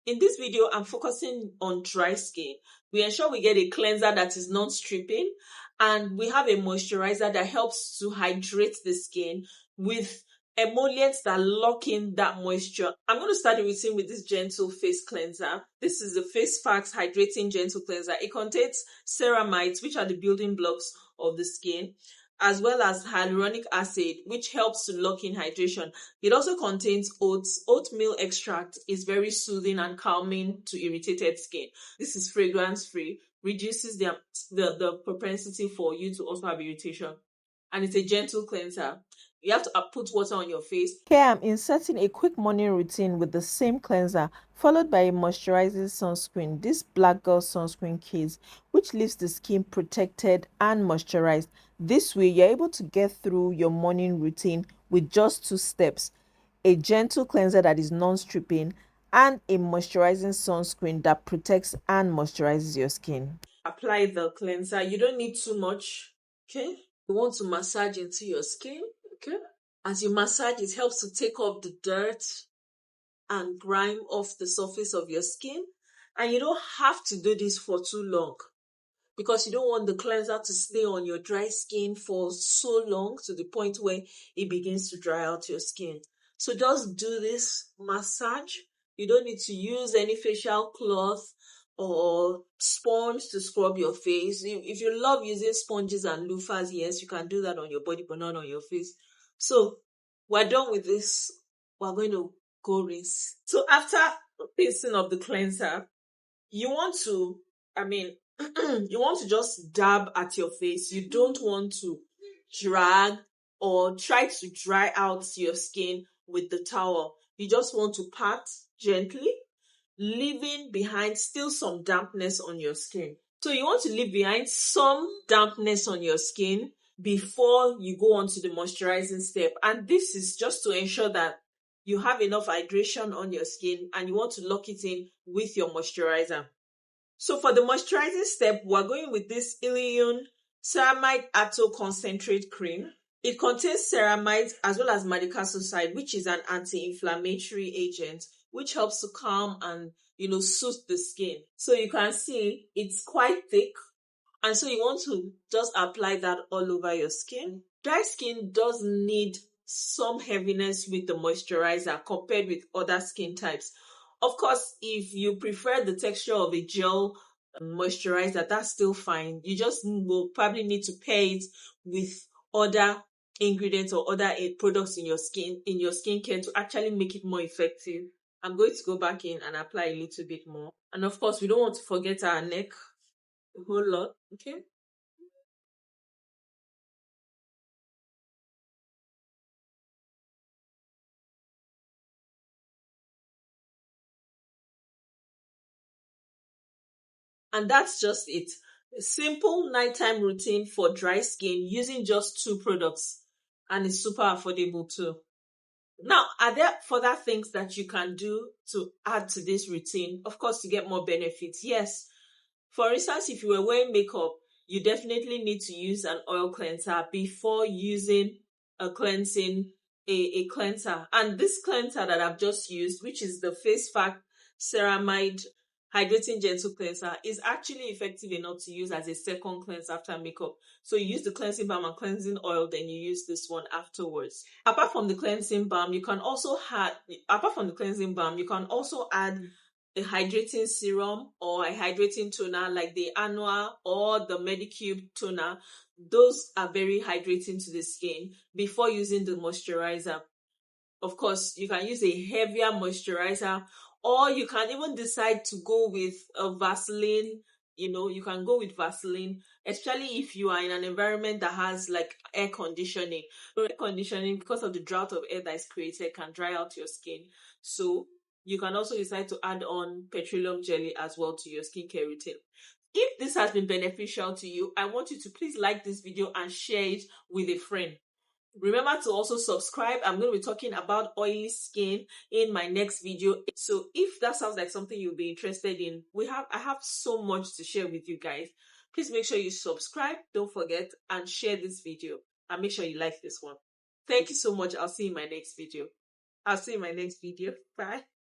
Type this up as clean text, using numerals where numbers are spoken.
In this video, I'm focusing on dry skin. We ensure we get a cleanser that is non-stripping, and we have a moisturizer that helps to hydrate the skin with emollients that lock in that moisture. I'm going to start the routine with this gentle face cleanser. This is the Face Facts Hydrating Gentle Cleanser. It contains ceramides, which are the building blocks of the skin, as well as hyaluronic acid, which helps to lock in hydration. It also contains oats. Oatmeal extract is very soothing and calming to irritated skin. This is fragrance-free, reduces the propensity for you to also have irritation. And it's a gentle cleanser. You have to put water on your face. Here I'm inserting a quick morning routine with the same cleanser, followed by a moisturizing sunscreen. This Black Girl sunscreen case, which leaves the skin protected and moisturized. This way, you're able to get through your morning routine with just 2 steps. A gentle cleanser that is non-stripping and a moisturizing sunscreen that protects and moisturizes your skin. Apply the cleanser. You don't need too much, okay? You want to massage into your skin, okay? As you massage, it helps to take off the dirt and grime off the surface of your skin. And you don't have to do this for too long, because you don't want the cleanser to stay on your dry skin for so long to the point where it begins to dry out your skin. So just do this massage. You don't need to use any facial cloth or sponge to scrub your face. If you love using sponges and loofahs, yes, you can do that on your body, but not on your face. So we're done with this. We're going to go rinse. So after rinsing of the cleanser, you want to, you want to just dab at your face. You don't want to drag or try to dry out your skin with the towel. You just want to pat gently, leaving behind still some dampness on your skin. So you want to leave behind some dampness on your skin before you go on to the moisturizing step. And this is just to ensure that you have enough hydration on your skin and you want to lock it in with your moisturizer. So for the moisturizing step, we're going with this Ilion Ceramide Atto Concentrate Cream. It contains ceramides as well as madecassoside, which is an anti-inflammatory agent, which helps to calm and, soothe the skin. So you can see it's quite thick. And so you want to just apply that all over your skin. Dry skin does need some heaviness with the moisturizer compared with other skin types. Of course, if you prefer the texture of a gel moisturizer, that's still fine. You just will probably need to pair it with other ingredients or other products in your skincare to actually make it more effective. I'm going to go back in and apply a little bit more. And of course, we don't want to forget our neck a whole lot, okay? And that's just it. A simple nighttime routine for dry skin using just 2 products. And it's super affordable too. Now, are there further things that you can do to add to this routine? Of course, to get more benefits. Yes. For instance, if you were wearing makeup, you definitely need to use an oil cleanser before using a cleansing, a cleanser. And this cleanser that I've just used, which is the Face Fact Ceramide Hydrating Gentle Cleanser, is actually effective enough to use as a second cleanse after makeup. So you use the cleansing balm and cleansing oil, then you use this one afterwards. Apart from the cleansing balm, you can also add a hydrating serum or a hydrating toner like the Anua or the Medicube toner. Those are very hydrating to the skin before using the moisturizer. Of course, you can use a heavier moisturizer, or you can even decide to go with a Vaseline. You can go with Vaseline, especially if you are in an environment that has like air conditioning. Air conditioning, because of the drought of air that is created, can dry out your skin. So you can also decide to add on petroleum jelly as well to your skincare routine. If this has been beneficial to you, I want you to please like this video and share it with a friend. Remember to also subscribe. I'm going to be talking about oily skin in my next video. So if that sounds like something you'll be interested in, I have so much to share with you guys. Please make sure you subscribe, don't forget, and share this video. And make sure you like this one. Thank you so much. I'll see you in my next video. Bye.